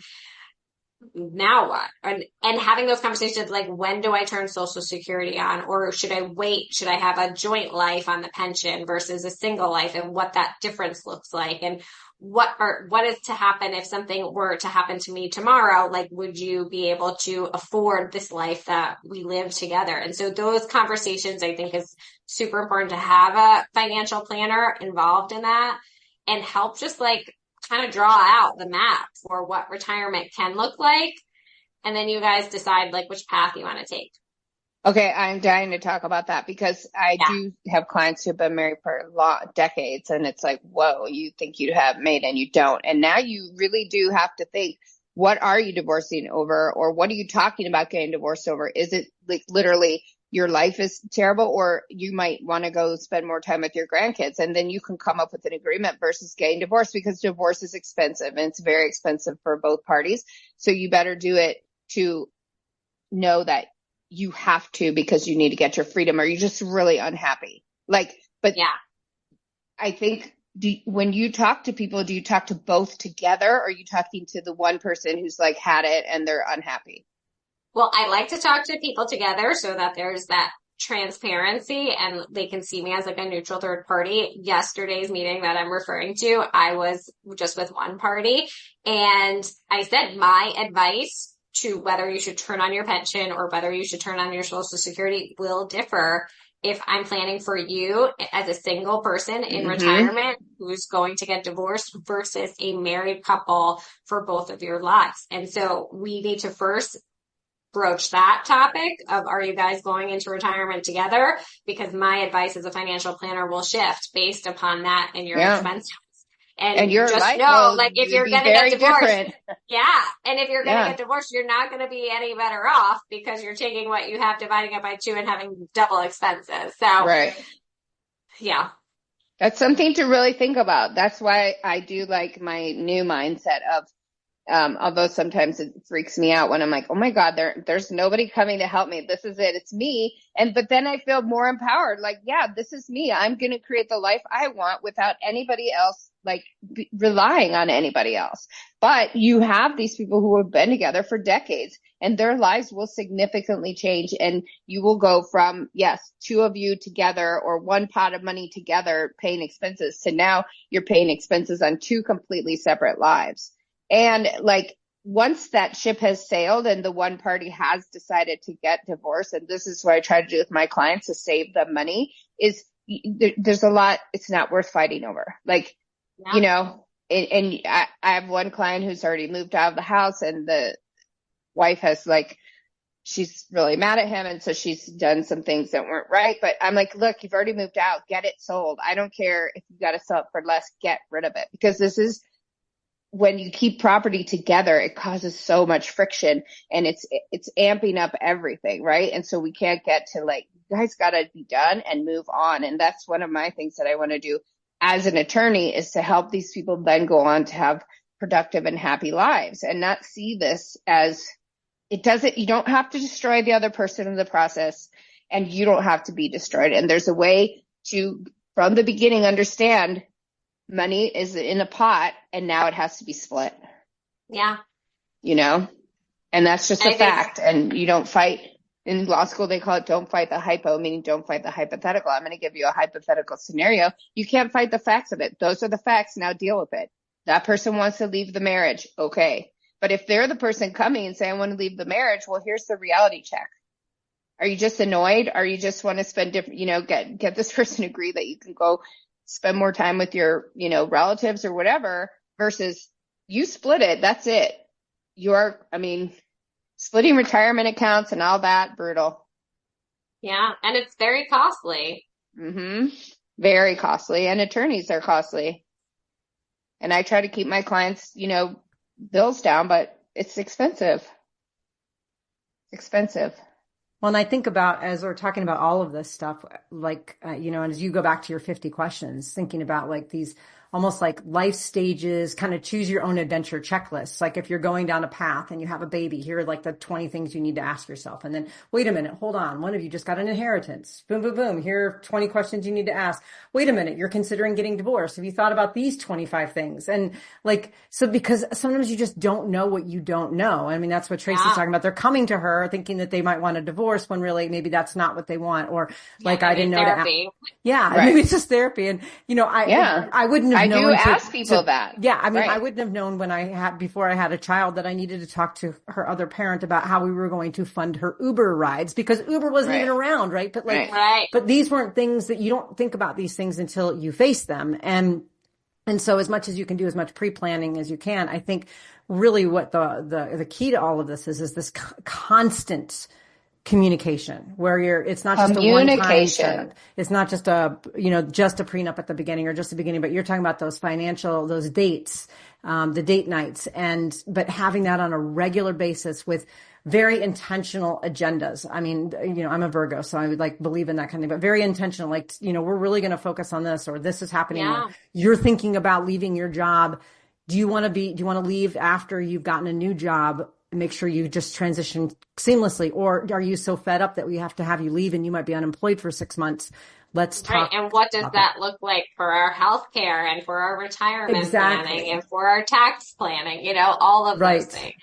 Now what? And having those conversations like, when do I turn Social Security on? Or should I wait? Should I have a joint life on the pension versus a single life, and what that difference looks like? And what is to happen if something were to happen to me tomorrow? Like, would you be able to afford this life that we live together? And so those conversations, I think, is super important to have a financial planner involved in that and help just like kind of draw out the map for what retirement can look like. And then you guys decide like which path you want to take. Okay, I'm dying to talk about that because I do have clients who've been married for decades, and it's like, whoa, you think you have made and you don't. And now you really do have to think, what are you divorcing over, or what are you talking about getting divorced over? Is it like literally your life is terrible, or you might want to go spend more time with your grandkids, and then you can come up with an agreement versus getting divorced, because divorce is expensive and it's very expensive for both parties. So you better do it to know that you have to, because you need to get your freedom, or you're just really unhappy. I think when you talk to people, do you talk to both together, or are you talking to the one person who's like had it and they're unhappy? Well, I like to talk to people together so that there's that transparency and they can see me as like a neutral third party. Yesterday's meeting that I'm referring to, I was just with one party, and I said my advice to whether you should turn on your pension or whether you should turn on your Social Security will differ if I'm planning for you as a single person in retirement who's going to get divorced versus a married couple for both of your lives. And so we need to first broach that topic of, are you guys going into retirement together? Because my advice as a financial planner will shift based upon that and your expenses. And your just know, like, if you're going to get divorced, and if you're going to get divorced, you're not going to be any better off because you're taking what you have, dividing it by 2, and having double expenses. So, that's something to really think about. That's why I do like my new mindset of, although sometimes it freaks me out when I'm like, oh my God, there's nobody coming to help me. This is it. It's me. But then I feel more empowered. Like, this is me. I'm going to create the life I want without anybody else, like relying on anybody else. But you have these people who have been together for decades, and their lives will significantly change. And you will go from, 2 of you together or one pot of money together paying expenses to now you're paying expenses on 2 completely separate lives. And like, once that ship has sailed and the one party has decided to get divorced, and this is what I try to do with my clients to save them money, is there's a lot it's not worth fighting over. Like, and I have one client who's already moved out of the house, and the wife has she's really mad at him. And so she's done some things that weren't right. But I'm like, look, you've already moved out, get it sold. I don't care if you got to sell it for less, get rid of it, because this is when you keep property together, it causes so much friction, and it's amping up everything, right? And so we can't get to like, you guys got to be done and move on. And that's one of my things that I want to do as an attorney, is to help these people then go on to have productive and happy lives, and not see this as, you don't have to destroy the other person in the process, and you don't have to be destroyed. And there's a way to, from the beginning, understand money is in a pot and now it has to be split. Yeah. And that's just a fact. And you don't fight. In law school, they call it don't fight the hypo, meaning don't fight the hypothetical. I'm going to give you a hypothetical scenario. You can't fight the facts of it. Those are the facts. Now deal with it. That person wants to leave the marriage. Okay. But if they're the person coming and saying, I want to leave the marriage, well, here's the reality check. Are you just annoyed? Or you just want to spend different, get this person to agree that you can go spend more time with your, relatives or whatever, versus you split it. That's it. Splitting retirement accounts and all that, brutal. Yeah. And it's very costly. Mm-hmm. Very costly. And attorneys are costly. And I try to keep my clients, bills down, but it's expensive. Well, and I think about, as we're talking about all of this stuff, like, and as you go back to your 50 questions, thinking about like these almost like life stages, kind of choose your own adventure checklists. Like if you're going down a path and you have a baby, here are like the 20 things you need to ask yourself. And then, wait a minute, hold on. One of you just got an inheritance. Boom, boom, boom. Here are 20 questions you need to ask. Wait a minute, you're considering getting divorced. Have you thought about these 25 things? And like, so because sometimes you just don't know what you don't know. I mean, that's what Tracy's talking about. They're coming to her thinking that they might want a divorce when really maybe that's not what they want. Or like, I didn't know therapy. Maybe it's just therapy. And, I wouldn't have known. I do ask people that. Yeah. I mean, right. I wouldn't have known before I had a child that I needed to talk to her other parent about how we were going to fund her Uber rides, because Uber wasn't even around. Right. But but these weren't things that you don't think about these things until you face them. And so as much as you can do, as much pre-planning as you can, I think really what the key to all of this is this constant communication, where it's not just a one-time setup. It's not just just a prenup at the beginning or just the beginning, but you're talking about those dates, the date nights, but having that on a regular basis with very intentional agendas. I mean, I'm a Virgo, so I would believe in that kind of thing, but very intentional, we're really going to focus on this, or this is happening. Yeah. You're thinking about leaving your job. Do you want to leave after you've gotten a new job? Make sure you just transition seamlessly, or are you so fed up that we have to have you leave and you might be unemployed for 6 months? Let's talk. Right. And what does that look like for our healthcare and for our retirement planning and for our tax planning, all of those things.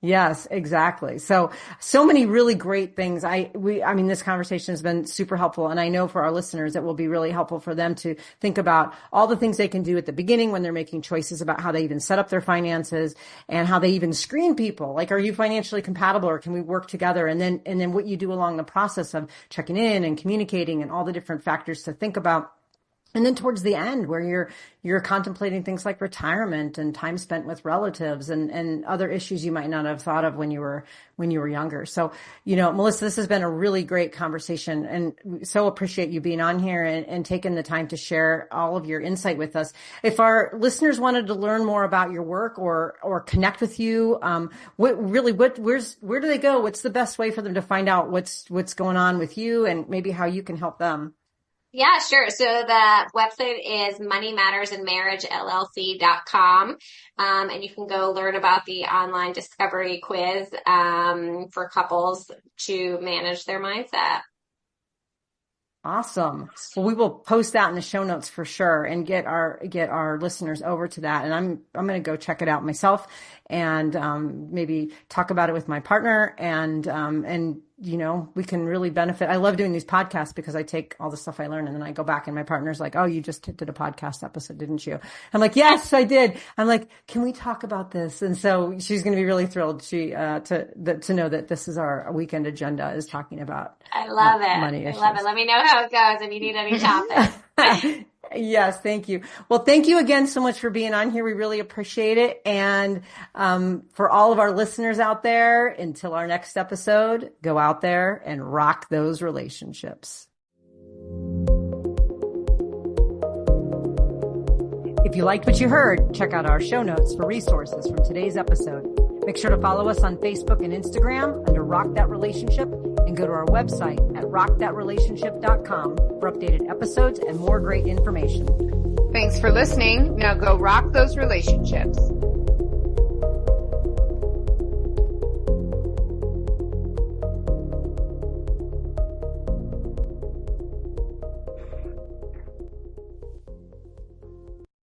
Yes, exactly. So many really great things. This conversation has been super helpful. And I know for our listeners, it will be really helpful for them to think about all the things they can do at the beginning when they're making choices about how they even set up their finances and how they even screen people. Like, are you financially compatible, or can we work together? And then what you do along the process of checking in and communicating and all the different factors to think about. And then towards the end, where you're contemplating things like retirement and time spent with relatives and other issues you might not have thought of when you were younger. So, Melissa, this has been a really great conversation, and we so appreciate you being on here and taking the time to share all of your insight with us. If our listeners wanted to learn more about your work or connect with you, where do they go? What's the best way for them to find out what's going on with you and maybe how you can help them? Yeah, sure. So the website is moneymattersandmarriagellc.com. And you can go learn about the online discovery quiz, for couples to manage their mindset. Awesome. Well, we will post that in the show notes for sure and get our listeners over to that. And I'm going to go check it out myself and, maybe talk about it with my partner and we can really benefit. I love doing these podcasts because I take all the stuff I learn and then I go back and my partner's like, oh, you just did a podcast episode, didn't you? I'm like, yes, I did. I'm like, can we talk about this? And so she's going to be really thrilled to know that this is our weekend agenda, is talking about I love it. Money issues. I love it. Let me know how it goes if you need any topics. Yes, thank you. Well, thank you again so much for being on here. We really appreciate it. And for all of our listeners out there, until our next episode, go out there and rock those relationships. If you liked what you heard, check out our show notes for resources from today's episode. Make sure to follow us on Facebook and Instagram under Rock That Relationship, and go to our website at rockthatrelationship.com for updated episodes and more great information. Thanks for listening. Now go rock those relationships.